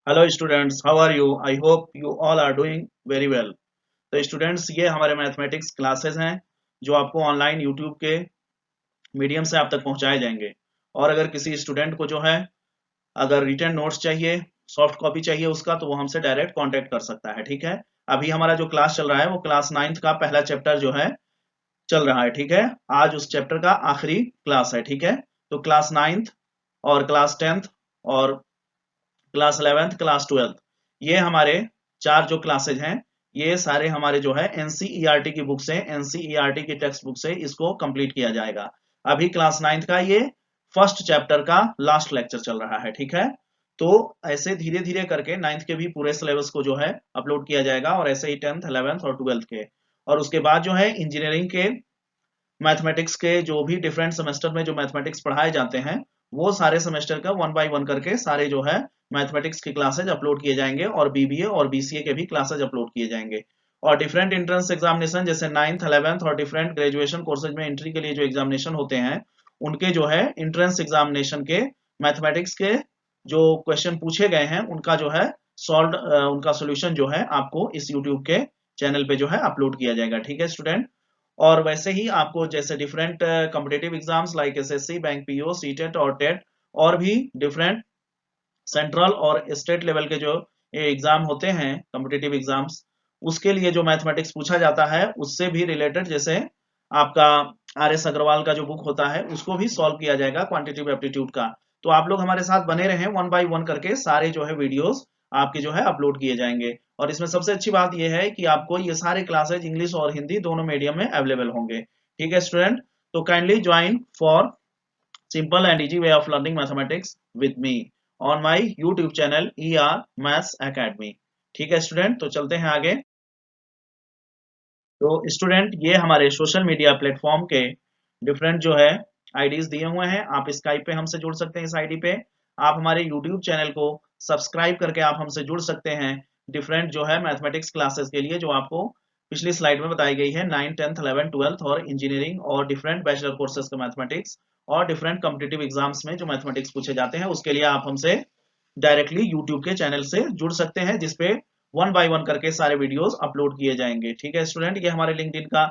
Hello students, how are you? I hope you all are doing very well. तो students, ये हमारे mathematics classes हैं जो आपको ऑनलाइन यूट्यूब के मीडियम से आप तक पहुंचाए जाएंगे। और अगर किसी स्टूडेंट को जो है अगर रिटन नोट्स चाहिए, सॉफ्ट कॉपी चाहिए उसका, तो वो हमसे डायरेक्ट कांटेक्ट कर सकता है। ठीक है, अभी हमारा जो क्लास चल रहा है वो क्लास 9th का पहला चैप्टर जो है चल रहा है। ठीक है, आज उस चैप्टर का आखिरी क्लास है। ठीक है, तो क्लास 9th और क्लास 10th और क्लास 11th, क्लास 12th, ये हमारे चार जो क्लासेज हैं, ये सारे हमारे जो है एनसीईआरटी की बुक से, एनसीईआरटी की टेक्स्ट बुक से इसको कंप्लीट किया जाएगा। अभी क्लास 9th का ये फर्स्ट चैप्टर का लास्ट लेक्चर चल रहा है। ठीक है, तो ऐसे धीरे धीरे करके 9th के भी पूरे सिलेबस को जो है अपलोड किया जाएगा, और ऐसे ही 10th, 11th और 12th के। और उसके बाद जो है इंजीनियरिंग के मैथमेटिक्स के जो भी डिफरेंट सेमेस्टर में जो मैथमेटिक्स पढ़ाए जाते हैं, वो सारे सेमेस्टर का वन बाय वन करके सारे जो है मैथमेटिक्स की क्लासेज अपलोड किए जाएंगे, और बीबीए और बीसीए के भी क्लासेज अपलोड किए जाएंगे। और डिफरेंट एंट्रेंस एग्जामिनेशन जैसे 9th, 11th और डिफरेंट ग्रेजुएशन कोर्सेज में एंट्री के लिए जो एग्जामिनेशन होते हैं, उनके जो है एंट्रेंस एग्जामिनेशन के मैथमेटिक्स के जो क्वेश्चन पूछे गए हैं, उनका जो है सॉल्व, उनका सोल्यूशन जो है आपको इस यूट्यूब के चैनल पे जो है अपलोड किया जाएगा। ठीक है स्टूडेंट, और वैसे ही आपको जैसे different competitive exams like SSC, bank PO, CTET और टेट, और भी डिफरेंट सेंट्रल और स्टेट लेवल के जो एग्जाम होते हैं कॉम्पिटिटिव एग्जाम्स, उसके लिए जो मैथमेटिक्स पूछा जाता है उससे भी रिलेटेड, जैसे आपका आर एस अग्रवाल का जो बुक होता है उसको भी सॉल्व किया जाएगा क्वांटिटेटिव एप्टीट्यूड का। तो आप लोग हमारे साथ बने रहें, वन बाय वन करके सारे जो है वीडियोस आपके जो है अपलोड किए जाएंगे। और इसमें सबसे अच्छी बात यह है कि आपको ये सारे क्लासेज इंग्लिश और हिंदी दोनों मीडियम में अवेलेबल होंगे। ठीक है स्टूडेंट, तो kindly join for simple and easy way of learning mathematics with me on my YouTube channel ER Maths Academy। ठीक है स्टूडेंट, तो चलते हैं आगे। तो स्टूडेंट, ये हमारे सोशल मीडिया प्लेटफॉर्म के डिफरेंट जो है आईडीज दिए हुए हैं। आप स्काइप पे हमसे जुड़ सकते हैं, इस आईडी पे आप हमारे यूट्यूब चैनल को सब्सक्राइब करके आप हमसे जुड़ सकते हैं डिफरेंट जो है मैथमेटिक्स क्लासेस के लिए, जो आपको पिछली स्लाइड में बताई गई है। 9, 10th, 11th, 12th और इंजीनियरिंग और डिफरेंट बैचलर कोर्सेज का मैथमेटिक्स, और डिफरेंट कॉम्पिटिटिव एग्जाम्स में जो मैथमेटिक्स पूछे जाते हैं, उसके लिए आप हमसे डायरेक्टली यूट्यूब के चैनल से जुड़ सकते हैं, जिसपे वन बाय वन करके सारे वीडियोस अपलोड किए जाएंगे। ठीक है स्टूडेंट, ये हमारे लिंक्डइन का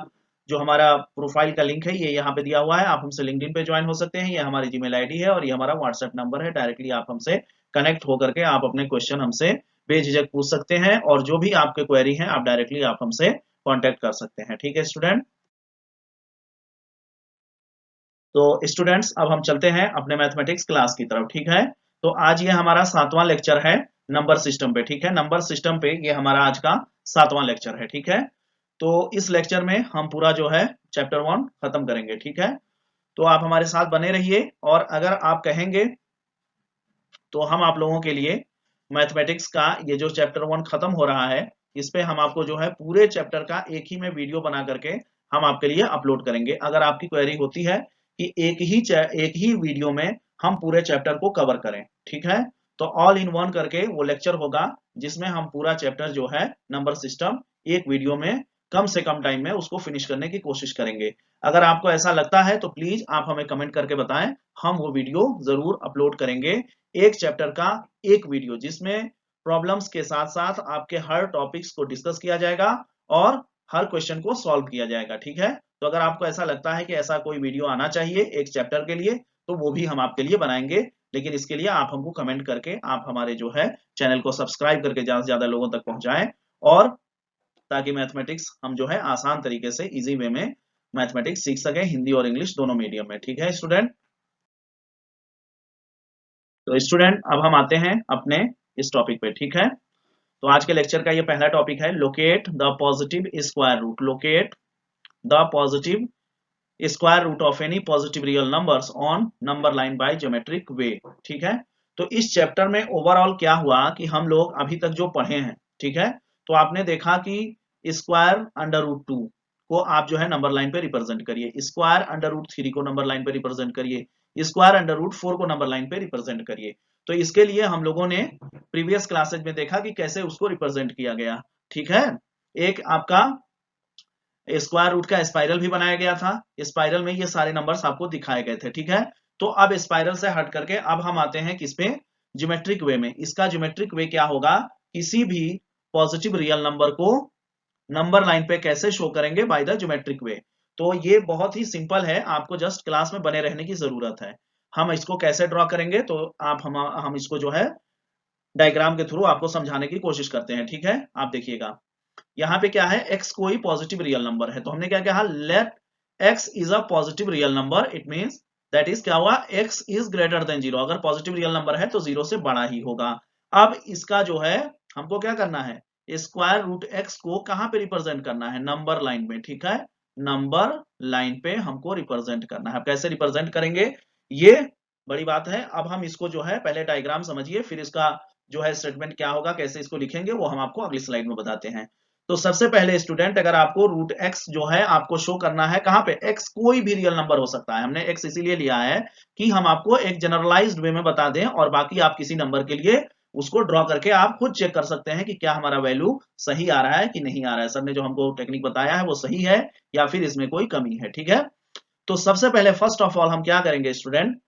जो हमारा प्रोफाइल का लिंक है, ये यहाँ पे दिया हुआ है। आप हमसे लिंक्डइन पे ज्वाइन हो सकते हैं। ये हमारी जीमेल आईडी है और ये हमारा व्हाट्सएप नंबर है। डायरेक्टली आप हमसे कनेक्ट होकर के आप अपने क्वेश्चन हमसे बेझिझक पूछ सकते हैं, और जो भी आपके क्वेरी हैं आप डायरेक्टली आप हमसे कॉन्टेक्ट कर सकते हैं। ठीक है स्टूडेंट, तो स्टूडेंट्स अब हम चलते हैं अपने मैथमेटिक्स क्लास की तरफ। ठीक है, तो आज ये हमारा 7वां लेक्चर है नंबर सिस्टम पे। ठीक है, नंबर सिस्टम पे ये हमारा आज का 7वां लेक्चर है। ठीक है, तो इस लेक्चर में हम पूरा जो है चैप्टर 1 खत्म करेंगे। ठीक है, तो आप हमारे साथ बने रहिए, और अगर आप कहेंगे तो हम आप लोगों के लिए मैथमेटिक्स का ये जो चैप्टर 1 खत्म हो रहा है, इस पे हम आपको जो है पूरे चैप्टर का एक ही में वीडियो बना करके हम आपके लिए अपलोड करेंगे। अगर आपकी क्वेरी होती है कि एक ही वीडियो में हम पूरे चैप्टर को कवर करें, ठीक है, तो ऑल इन वन करके वो लेक्चर होगा, जिसमें हम पूरा चैप्टर जो है नंबर सिस्टम एक वीडियो में कम से कम टाइम में उसको फिनिश करने की कोशिश करेंगे। अगर आपको ऐसा लगता है तो प्लीज आप हमें कमेंट करके बताएं, हम वो वीडियो जरूर अपलोड करेंगे। एक चैप्टर का एक वीडियो, जिसमें प्रॉब्लम्स के साथ साथ आपके हर टॉपिक्स को डिस्कस किया जाएगा और हर क्वेश्चन को सॉल्व किया जाएगा। ठीक है, तो अगर आपको ऐसा लगता है कि ऐसा कोई वीडियो आना चाहिए एक चैप्टर के लिए, तो वो भी हम आपके लिए बनाएंगे। लेकिन इसके लिए आप हमको कमेंट करके आप हमारे जो है चैनल को सब्सक्राइब करके ज्यादा से ज्यादा लोगों तक पहुंचाएं, और ताकि मैथमेटिक्स हम जो है आसान तरीके से इजी वे में मैथमेटिक्स सीख सकें, हिंदी और इंग्लिश दोनों मीडियम में। ठीक है स्टूडेंट, तो स्टूडेंट अब हम आते हैं अपने इस टॉपिक पे। ठीक है, तो आज के लेक्चर का ये पहला टॉपिक है, locate the positive square root. Locate the positive square root of any positive real numbers on number line by geometric way. ठीक है, तो इस चैप्टर में ओवरऑल क्या हुआ कि हम लोग अभी तक जो पढ़े हैं, ठीक है, तो आपने देखा कि स्क्वायर अंडर रूट 2 को आप जो है नंबर लाइन पे रिप्रेजेंट करिए, स्क्वायर अंडर रूट 3 को नंबर लाइन पे रिप्रेजेंट करिए, स्क्वायर अंडर रूट 4 को नंबर लाइन पे रिप्रेजेंट करिए। तो इसके लिए हम लोगों ने प्रीवियस क्लासेज में देखा कि कैसे उसको रिप्रेजेंट किया गया। ठीक है, एक आपका स्क्वायर रूट का स्पाइरल भी बनाया गया था, स्पाइरल में ये सारे नंबर्स आपको दिखाए गए थे। ठीक है, तो अब स्पाइरल से हट करके अब हम आते हैं किस पे, ज्योमेट्रिक वे में। इसका ज्योमेट्रिक वे क्या होगा, किसी भी पॉजिटिव रियल नंबर को नंबर लाइन पे कैसे शो करेंगे, बाय द ज्योमेट्रिक वे। तो ये बहुत ही सिंपल है, आपको जस्ट क्लास में बने रहने की जरूरत है। हम इसको कैसे ड्रॉ करेंगे, तो आप हम इसको जो है डायग्राम के थ्रू आपको समझाने की कोशिश करते हैं, ठीक है। आप देखिएगा यहाँ पे क्या है, x कोई पॉजिटिव रियल नंबर है, तो हमने क्या कहा, let x is a positive real number, it means that is क्या हुआ, x इज ग्रेटर देन 0। अगर पॉजिटिव रियल नंबर है तो 0 से बड़ा ही होगा। अब इसका जो है हमको क्या करना है, स्क्वायर रूट x को कहां पे रिप्रेजेंट करना है, नंबर लाइन में, ठीक है। नंबर लाइन पे हमको रिप्रेजेंट करना है। कैसे रिप्रेजेंट करेंगे, ये बड़ी बात है। अब हम इसको जो है पहले डायग्राम समझिए, फिर इसका जो है स्टेटमेंट क्या होगा, कैसे इसको लिखेंगे, वो हम आपको अगली स्लाइड में बताते हैं। तो सबसे पहले स्टूडेंट, अगर आपको रूट एक्स जो है आपको शो करना है कहां पे, एक्स कोई भी रियल नंबर हो सकता है। हमने एक्स इसीलिए लिया है कि हम आपको एक जनरलाइज्ड वे में बता दें, और बाकी आप किसी नंबर के लिए उसको ड्रॉ करके आप खुद चेक कर सकते हैं कि क्या हमारा वैल्यू सही आ रहा है कि नहीं आ रहा है, सर ने जो हमको टेक्निक बताया है वो सही है या फिर इसमें कोई कमी है, ठीक है। तो सबसे पहले फर्स्ट ऑफ ऑल हम क्या करेंगे स्टूडेंट,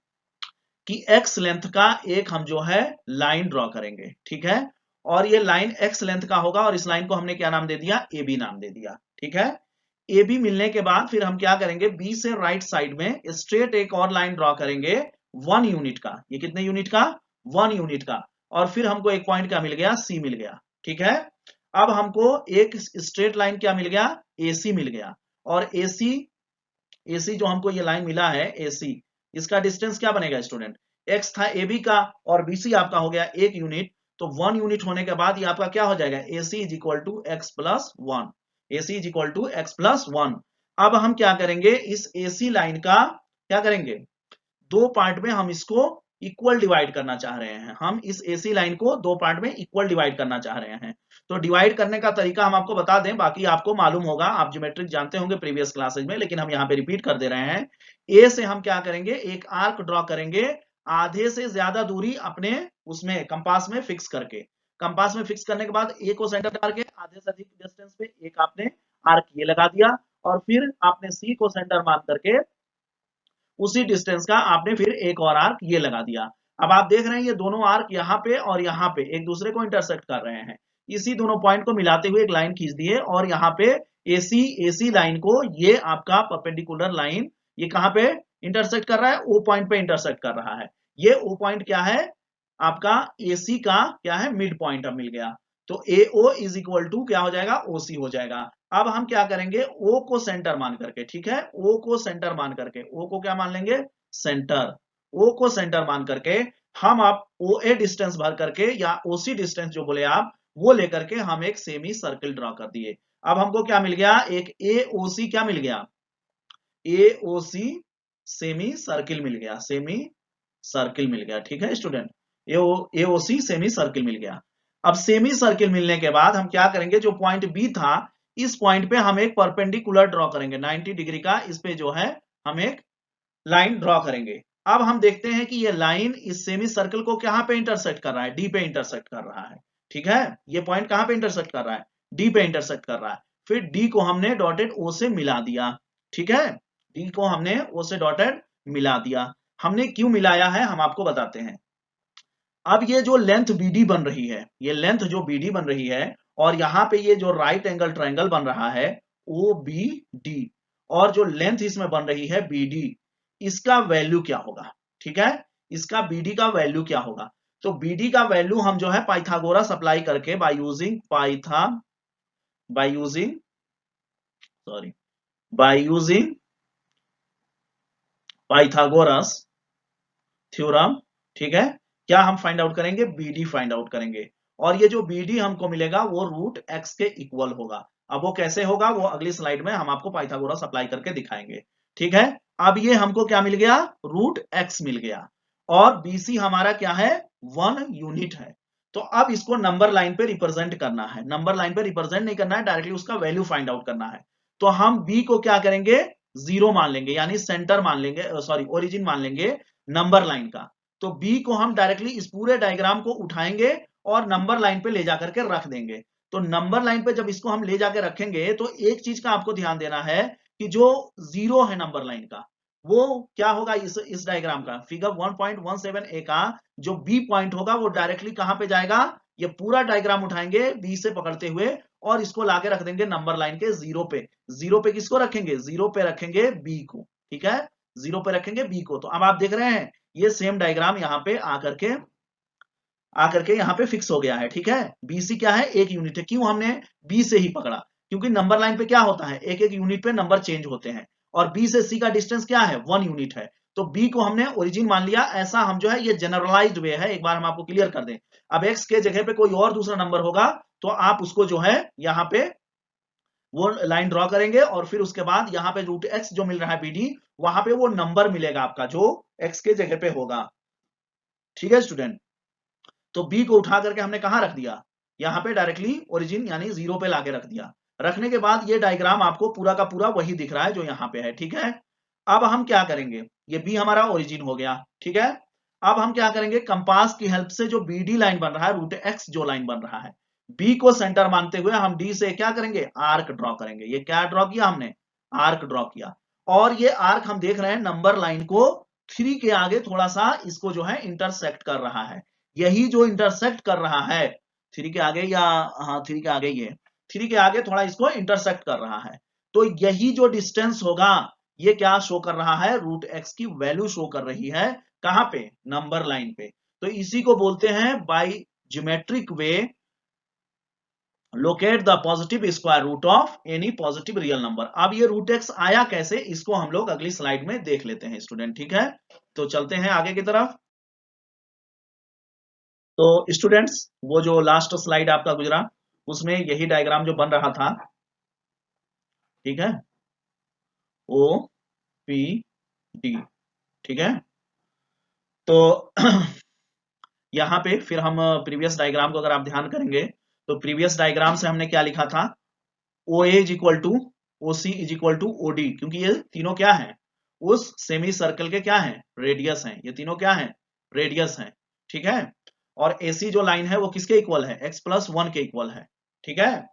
कि x लेंथ का एक हम जो है लाइन ड्रॉ करेंगे, ठीक है। और ये लाइन x लेंथ का होगा, और इस लाइन को हमने क्या नाम दे दिया, AB नाम दे दिया, ठीक है। AB मिलने के बाद फिर हम क्या करेंगे, B से राइट साइड में स्ट्रेट एक और लाइन ड्रॉ करेंगे 1 यूनिट का। ये कितने यूनिट का, 1 यूनिट का। और फिर हमको एक पॉइंट क्या मिल गया, C मिल गया, ठीक है। अब हमको एक स्ट्रेट लाइन क्या मिल गया, AC मिल गया। और AC जो हमको ये लाइन मिला है AC, इसका डिस्टेंस क्या बनेगा स्टूडेंट, x था AB का और BC आपका हो गया 1 यूनिट। तो 1 यूनिट होने के बाद ये आपका क्या हो जाएगा, AC is equal to x plus 1, AC is equal to x plus 1। अब हम क्या करेंगे, इस AC लाइन का क्या करेंगे, दो पार्ट में हम इसको इक्वल डिवाइड करना चाह रहे हैं। हम इस AC लाइन को दो पार्ट में इक्वल डिवाइड करना चाह रहे हैं। तो डिवाइड करने का तरीका हम आपको बता दें, बाकी आपको मालूम होगा, आप ज्योमेट्रिक जानते होंगे प्रीवियस क्लासेज में, लेकिन हम यहाँ पे रिपीट कर दे रहे हैं। ए से हम क्या करेंगे, एक आर्क ड्रॉ करेंगे आधे से ज्यादा दूरी अपने उसमें कंपास में फिक्स करके। कंपास में फिक्स करने के बाद ए को सेंटर करके आधे से अधिक डिस्टेंस पे एक आपने आर्क ये लगा दिया, और फिर आपने सी को सेंटर मान करके उसी डिस्टेंस का आपने फिर एक और आर्क ये लगा दिया। अब आप देख रहे हैं ये दोनों आर्क यहाँ पे और यहाँ पे एक दूसरे को इंटरसेक्ट कर रहे हैं। इसी दोनों पॉइंट को मिलाते हुए एक लाइन खींच दिए, और यहाँ पे AC लाइन को, ये आपका परपेंडिकुलर लाइन ये कहाँ पे इंटरसेक्ट कर रहा है, ओ पॉइंट पे इंटरसेक्ट कर रहा है। ये ओ पॉइंट क्या है, आपका AC का क्या है, मिड पॉइंट अब मिल गया। तो AO इज इक्वल टू क्या हो जाएगा, OC हो जाएगा। अब हम क्या करेंगे, O को सेंटर मान करके, ठीक है, O को सेंटर मान करके, O को क्या मान लेंगे, सेंटर। O को सेंटर मान करके हम आप OA डिस्टेंस भर करके, या OC डिस्टेंस जो बोले आप, वो लेकर के हम एक सेमी सर्किल ड्रॉ कर दिए। अब हमको क्या मिल गया, एक AOC क्या मिल गया, AOC सेमी सर्किल मिल गया, सेमी सर्किल मिल गया, ठीक है स्टूडेंट। AOC सेमी सर्किल मिल गया। अब सेमी सर्किल मिलने के बाद हम क्या करेंगे, जो पॉइंट बी था, इस पॉइंट पे हम एक परपेंडिकुलर ड्रॉ करेंगे 90 डिग्री का, इस पे जो है हम एक लाइन ड्रॉ करेंगे। अब हम देखते हैं कि ये लाइन इस सेमी सर्कल को कहां पे इंटरसेक्ट कर रहा है, डी पे इंटरसेक्ट कर रहा है, ठीक है। ये पॉइंट कहां पे इंटरसेक्ट कर रहा है, डी पे इंटरसेक्ट कर रहा है। फिर डी को हमने डॉटेड ओ से मिला दिया, ठीक है, डी को हमने ओ से डॉटेड मिला दिया। हमने क्यों मिलाया है हम आपको बताते हैं। अब ये जो लेंथ BD बन रही है, ये लेंथ जो BD बन रही है, और यहाँ पे ये जो राइट एंगल ट्रायंगल बन रहा है OBD, और जो लेंथ इसमें बन रही है BD, इसका वैल्यू क्या होगा, ठीक है, इसका BD का वैल्यू क्या होगा। तो BD का वैल्यू हम जो है पाइथागोरस अप्लाई करके, बाय यूजिंग पाइथागोरस थ्योरम, ठीक है, क्या हम फाइंड आउट करेंगे, BD फाइंड आउट करेंगे। और ये जो BD हमको मिलेगा वो रूट एक्स के इक्वल होगा। अब वो कैसे होगा, वो अगली स्लाइड में हम आपको पाइथागोरस अप्लाई करके दिखाएंगे, ठीक है। अब ये हमको क्या मिल गया, रूट एक्स मिल गया, और BC हमारा क्या है, 1 यूनिट है। तो अब इसको नंबर लाइन पे रिप्रेजेंट करना है, नंबर लाइन पे रिप्रेजेंट नहीं करना है, डायरेक्टली उसका वैल्यू फाइंड आउट करना है। तो हम B को क्या करेंगे, 0 मान लेंगे, यानी सेंटर मान लेंगे, सॉरी ओरिजिन मान लेंगे नंबर लाइन का। तो B को हम डायरेक्टली इस पूरे डायग्राम को उठाएंगे और नंबर लाइन पे ले जाकर के रख देंगे। तो नंबर लाइन पे जब इसको हम ले जाकर रखेंगे, तो एक चीज का आपको ध्यान देना है कि जो 0 है नंबर लाइन का, वो क्या होगा इस डायग्राम का, फिगर 1.17a का जो बी पॉइंट होगा वो डायरेक्टली कहां पे जाएगा, ये पूरा डायग्राम उठाएंगे बी से पकड़ते हुए और इसको लाके रख देंगे नंबर लाइन के जीरो पे। जीरो पे किसको रखेंगे, जीरो पे रखेंगे बी को, ठीक है, जीरो पे रखेंगे बी को। तो अब आप देख रहे हैं ये सेम डायग्राम यहाँ पे आकर के यहाँ पे फिक्स हो गया है, ठीक है। बीसी क्या है, एक यूनिट है। क्यों हमने बी से ही पकड़ा, क्योंकि नंबर लाइन पे क्या होता है, एक एक यूनिट पे नंबर चेंज होते हैं और बी से सी का डिस्टेंस क्या है, 1 यूनिट है। तो बी को हमने ओरिजिन मान लिया। ऐसा हम जो है ये जनरलाइज्ड वे है, एक बार हम आपको क्लियर कर दें। अब एक्स के जगह पे कोई और दूसरा नंबर होगा तो आप उसको जो है यहाँ पे वो लाइन ड्रॉ करेंगे और फिर उसके बाद यहाँ पे रूट एक्स जो मिल रहा है बीडी, वहां पे वो नंबर मिलेगा आपका जो एक्स के जगह पे होगा, ठीक है स्टूडेंट। तो बी को उठा करके हमने कहां रख दिया, यहाँ पे डायरेक्टली ओरिजिन यानी जीरो पे लाके रख दिया। रखने के बाद ये डायग्राम आपको पूरा का पूरा वही दिख रहा है जो यहाँ पे है, ठीक है। अब हम क्या करेंगे, ये बी हमारा ओरिजिन हो गया, ठीक है। अब हम क्या करेंगे, कंपास की हेल्प से जो बीडी लाइन बन रहा है, रूट एक्स जो लाइन बन रहा है, बी को सेंटर मानते हुए हम डी से क्या करेंगे, आर्क ड्रॉ करेंगे। ये क्या ड्रॉ किया हमने, आर्क ड्रॉ किया। और ये आर्क हम देख रहे हैं नंबर लाइन को 3 के आगे थोड़ा सा इसको जो है इंटरसेक्ट कर रहा है। यही जो इंटरसेक्ट कर रहा है 3 के आगे, या हाँ 3 के आगे, ये 3 के आगे थोड़ा इसको इंटरसेक्ट कर रहा है। तो यही जो डिस्टेंस होगा ये क्या शो कर रहा है, रूट एक्स की वैल्यू शो कर रही है कहां पे, नंबर लाइन पे। तो इसी को बोलते हैं by geometric way locate the positive square root of any positive real number. अब ये रूट एक्स आया कैसे, इसको हम लोग अगली स्लाइड में देख लेते हैं स्टूडेंट, ठीक है। तो चलते हैं आगे की तरफ। तो स्टूडेंट्स वो जो लास्ट स्लाइड आपका गुजरा उसमें यही डायग्राम जो बन रहा था, ठीक है, ओ पी डी, ठीक है। तो यहाँ पे फिर हम प्रीवियस डायग्राम को अगर आप ध्यान करेंगे तो प्रीवियस डायग्राम से हमने क्या लिखा था, O A is equal to O C is equal to O D, क्योंकि ये तीनों क्या है, उस सेमी सर्कल के क्या है, रेडियस हैं। ये तीनों क्या है, रेडियस हैं, ठीक है। और एसी जो लाइन है वो किसके इक्वल है, x प्लस 1 के इक्वल है, ठीक है।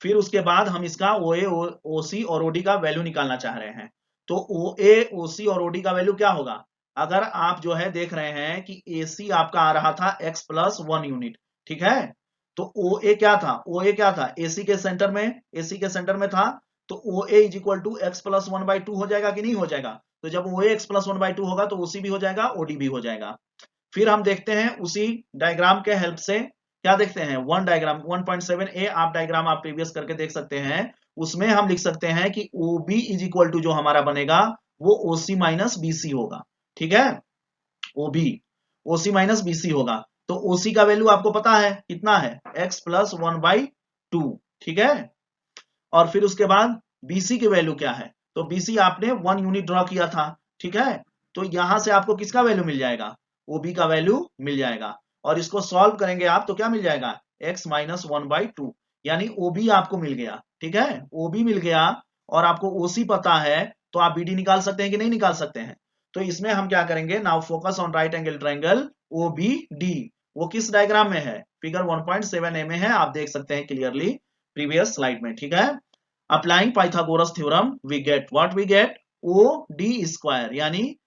फिर उसके बाद हम इसका ओ ए ओ सी और ओडी का वैल्यू निकालना चाह रहे हैं। तो ओ ए ओ सी और ओडी का वैल्यू क्या होगा, अगर आप जो है देख रहे हैं कि ए सी आपका आ रहा था x प्लस 1 यूनिट, ठीक है। तो ओ ए क्या था, ओ ए क्या था, एसी के सेंटर में, एसी के सेंटर में था। तो O A is equal to X plus 1/2 हो जाएगा कि नहीं हो जाएगा। तो जब ओ ए एक्स प्लस 1/2 होगा तो ओसी भी हो जाएगा, ओडी भी हो जाएगा। फिर हम देखते हैं उसी डायग्राम के हेल्प से क्या देखते हैं, वन डायग्राम 1.7a आप डायग्राम आप प्रीवियस करके देख सकते हैं। उसमें हम लिख सकते हैं कि OB इज इक्वल टू जो हमारा बनेगा वो OC माइनस BC होगा, ठीक है। OB OC माइनस BC होगा। तो OC का वैल्यू आपको पता है कितना है, x प्लस 1/2, ठीक है। और फिर उसके बाद BC की वैल्यू क्या है, तो BC आपने 1 यूनिट ड्रॉ किया था, ठीक है। तो यहां से आपको किसका वैल्यू मिल जाएगा, OB का वैल्यू मिल जाएगा। और इसको सॉल्व करेंगे आप तो क्या मिल जाएगा, x माइनस 1/2, यानी OB आपको मिल गया, ठीक है। OB मिल गया और आपको OC पता है तो आप BD निकाल सकते हैं कि नहीं निकाल सकते हैं। तो इसमें हम क्या करेंगे, now focus on right angle triangle OBD। वो किस डायग्राम में है, फिगर 1.7a में है, आप देख सकते हैं क्लियरली प्रीवियस स्लाइड में, ठीक है। Applying Pythagoras theorem we get what, we get O D square यानी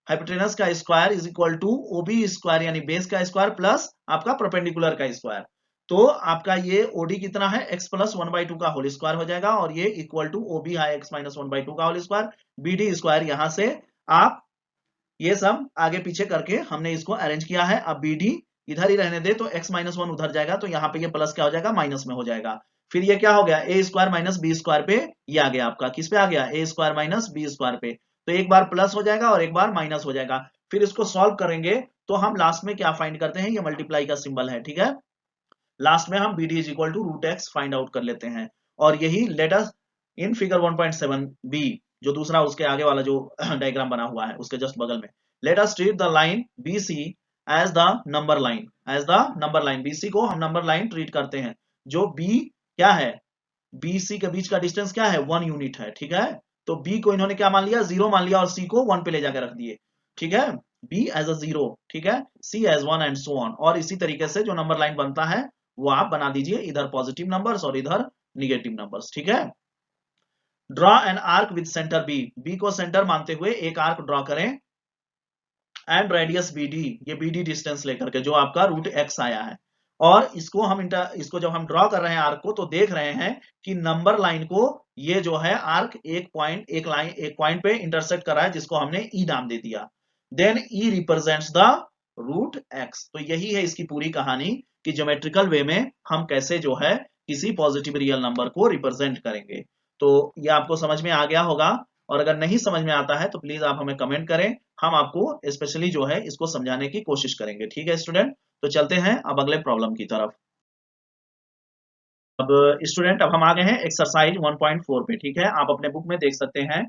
हाइपोटेनस का square is equal to OB square यानी बेस का स्क्वायर प्लस आपका परपेंडिकुलर का स्क्वायर। तो आपका ये ओडी कितना है, x प्लस 1/2 का होल स्क्वायर हो जाएगा और ये इक्वल टू ओबी है x माइनस 1/2 का होल स्क्वायर, बीडी स्क्वायर। यहां से आप ये सब आगे पीछे करके हमने इसको अरेंज किया है। अब बीडी इधर ही रहने दे तो x माइनस 1 उधर जाएगा तो यहाँ पे ये प्लस क्या हो जाएगा, माइनस में हो जाएगा। फिर ये क्या हो गया, ए स्क्वायर माइनस बी स्क्वायर पे ये आ गया आपका, किस पे आ गया, ए स्क्वायर माइनस बी स्क्वायर पे। तो एक बार प्लस हो जाएगा और एक बार माइनस हो जाएगा। फिर इसको सॉल्व करेंगे तो हम लास्ट में क्या फाइंड करते हैं, ये मल्टीप्लाई का सिंबल है, ठीक है। लास्ट में हम BD is equal to root x find out कर लेते हैं। और यही let us in figure 1.7b जो दूसरा उसके आगे वाला जो डायग्राम बना हुआ है उसके जस्ट बगल में, let us treat the line BC as the number line, as the number line. BC को हम नंबर लाइन ट्रीट करते हैं। जो B क्या है, BC के बीच का डिस्टेंस क्या है, 1 यूनिट है, ठीक है। तो B को इन्होंने क्या मान लिया, 0 मान लिया और C को 1 पे ले जाकर रख दिए, ठीक है। B एज अ 0, ठीक है, C as 1 and so on. और इसी तरीके से जो नंबर लाइन बनता है वो आप बना दीजिए, इधर पॉजिटिव नंबर्स और इधर निगेटिव नंबर्स, ठीक है। Draw an arc with centre B, B को सेंटर मानते हुए एक आर्क ड्रॉ करें, एंड रेडियस बी डी, ये बी डी डिस्टेंस लेकर के जो आपका रूट एक्स आया है, और इसको जब हम ड्रॉ कर रहे हैं आर्क को, तो देख रहे हैं कि नंबर लाइन को ये जो है आर्क एक पॉइंट पे इंटरसेक्ट कर रहा है, जिसको हमने ई नाम दे दिया। Then E represents the root x. तो यही है इसकी पूरी कहानी कि ज्योमेट्रिकल वे में हम कैसे जो है किसी पॉजिटिव रियल नंबर को रिप्रेजेंट करेंगे। तो ये आपको समझ में आ गया होगा, और अगर नहीं समझ में आता है तो प्लीज आप हमें कमेंट करें, हम आपको स्पेशली जो है इसको समझाने की कोशिश करेंगे। ठीक है स्टूडेंट, तो चलते हैं अब अगले प्रॉब्लम की तरफ। अब स्टूडेंट, अब हम आ गए हैं एक्सरसाइज 1.4 पे। ठीक है, आप अपने बुक में देख सकते हैं,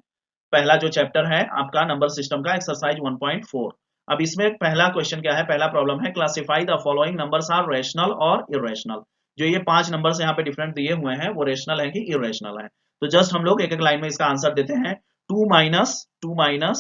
पहला जो चैप्टर है आपका नंबर सिस्टम का, एक्सरसाइज 1.4। अब इसमें पहला क्वेश्चन क्या है, पहला प्रॉब्लम है, classify the following numbers are rational और इरेशनल। जो ये 5 नंबर्स यहाँ पे डिफरेंट दिए हुए हैं, वो रेशनल है कि इरेशनल है। तो जस्ट हम लोग एक एक लाइन में इसका आंसर देते हैं। 2 - 2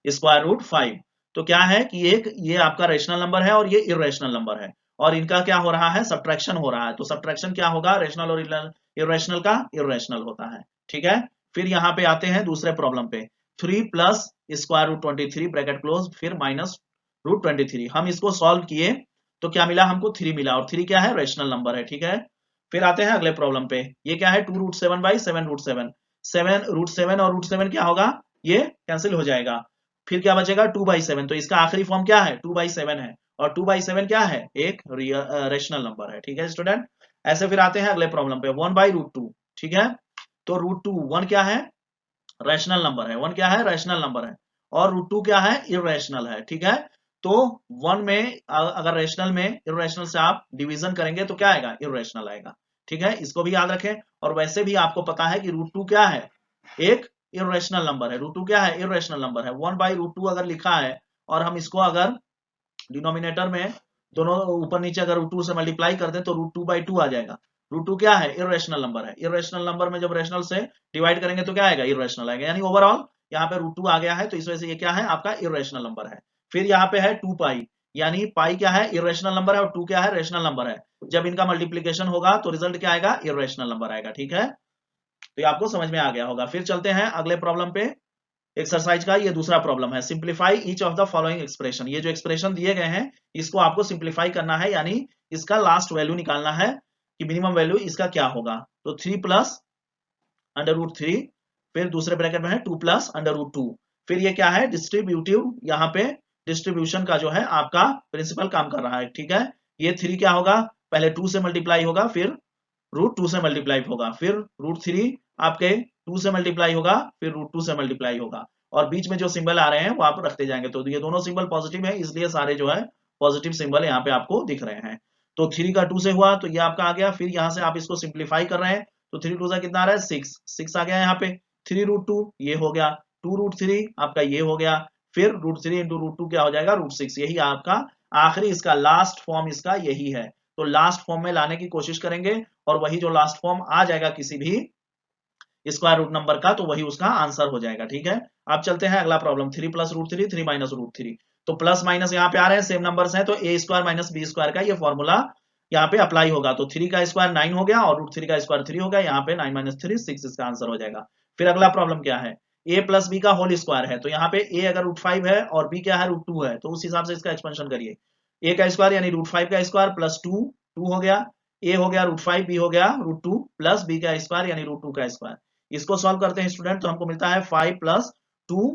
स्क्वायर रूट 5। तो क्या है कि एक ये आपका रेशनल नंबर है और ये इरेशनल नंबर है, और इनका क्या हो रहा है, सब्ट्रैक्शन हो रहा है। तो सब्ट्रैक्शन क्या होगा, रेशनल और इरेशनल का इरेशनल होता है। ठीक है, फिर यहाँ पे आते हैं दूसरे प्रॉब्लम पे। 3 plus square root 23 bracket close, फिर माइनस रूट 23। हम इसको सॉल्व किए तो क्या मिला, हमको 3 मिला, और 3 क्या है, रेशनल नंबर है। ठीक है, फिर आते हैं अगले प्रॉब्लम पे। ये क्या है, 2 √7/7 √7। 7 √7 और √7 क्या होगा, ये कैंसिल हो जाएगा। फिर क्या बचेगा, 2/7। तो इसका आखिरी फॉर्म क्या है, 2/7 है, और 2/7 क्या है, एक रेशनल नंबर है। ठीक है स्टूडेंट, ऐसे फिर आते हैं अगले प्रॉब्लम पे। 1/√2। ठीक है, तो √2 1 क्या है, रैशनल नंबर है। 1 क्या है, रैशनल नंबर है, और √2 क्या है, इरेशनल है। ठीक है, तो 1 में अगर रैशनल में इरेशनल से आप डिवीजन करेंगे तो क्या आएगा, इरेशनल आएगा। ठीक है, इसको भी याद रखें। और वैसे भी आपको पता है कि √2 क्या है, एक इरेशनल नंबर है। √2 क्या है, इरेशनल नंबर है। 1/√2 अगर लिखा है, और हम इसको अगर डिनोमिनेटर में दोनों ऊपर नीचे अगर √2 से मल्टीप्लाई कर दें तो √2/2 आ जाएगा। √2 क्या है, इरेशनल नंबर है। इरेशनल नंबर में जब रेशनल से डिवाइड करेंगे तो क्या आएगा, इरेशनल आएगा। यानी ओवरऑल यहाँ पे √2 आ गया है, तो इस वजह से ये क्या है, आपका इरेशनल नंबर है। फिर यहाँ पे है 2π, यानी पाई क्या है, इरेशनल नंबर है, और 2 क्या है, रेशनल नंबर है। जब इनका मल्टीप्लीकेशन होगा तो रिजल्ट क्या आएगा, इरेशनल नंबर आएगा। ठीक है, तो ये आपको समझ में आ गया होगा। फिर चलते हैं अगले प्रॉब्लम पे, एक्सरसाइज का ये दूसरा प्रॉब्लम है। Simplify each of the following expression. ये जो एक्सप्रेशन दिए गए हैं, इसको आपको सिंप्लीफाई करना है, यानी इसका लास्ट वैल्यू निकालना है कि मिनिमम वैल्यू इसका क्या होगा। तो 3 प्लस √3, फिर दूसरे ब्रैकेट में है 2 प्लस √2। फिर ये क्या है, डिस्ट्रीब्यूटिव, यहाँ पे डिस्ट्रीब्यूशन का जो है आपका प्रिंसिपल काम कर रहा है। ठीक है, ये 3 क्या होगा, पहले 2 से मल्टीप्लाई होगा, फिर √2 से मल्टीप्लाई होगा, फिर √3 आपके 2 से मल्टीप्लाई होगा, फिर √2 से मल्टीप्लाई होगा, और बीच में जो सिंबल आ रहे हैं वो आप रखते जाएंगे। तो ये दोनों सिंबल पॉजिटिव है, इसलिए सारे जो है पॉजिटिव सिंबल यहाँ पे आपको दिख रहे हैं। तो 3 का 2 से हुआ तो ये आपका आ गया। फिर यहाँ से आप इसको सिंप्लीफाई कर रहे हैं, तो 3 2 से कितना आ रहा है, 6 आ गया यहाँ पे। 3 √2 ये हो गया, 2 √3 आपका ये हो गया, फिर √3 × √2 क्या हो जाएगा, √6। यही आपका आखिरी, इसका लास्ट फॉर्म इसका यही है। तो लास्ट फॉर्म में लाने की कोशिश करेंगे, और वही जो लास्ट फॉर्म आ जाएगा किसी भी स्क्वायर रूट नंबर का, तो वही उसका आंसर हो जाएगा। ठीक है, अब चलते हैं अगला प्रॉब्लम। 3 + √3 3 - √3। तो प्लस माइनस यहाँ पे आ रहे हैं, सेम नंबर्स हैं, तो a² - b² का ये फॉर्मूला यहाँ पे अप्लाई होगा। तो 3 का स्क्वायर 9 हो गया, और √3 का स्क्वायर 3 हो गया, यहाँ पे 9 - 3 6 इसका आंसर हो जाएगा। फिर अगला प्रॉब्लम क्या है, a + b का होल स्क्वायर है। तो यहाँ पे a अगर √5 है और b क्या है, √2 है, तो उस हिसाब से इसका एक्सपेंशन करिए। a का स्क्वायर यानी √5 का स्क्वायर प्लस 2 2 हो गया, a हो गया √5, b हो गया √2, प्लस b का स्क्वायर यानी √2 का स्क्वायर। इसको सॉल्व करते हैं स्टूडेंट, तो हमको मिलता है 5 + 2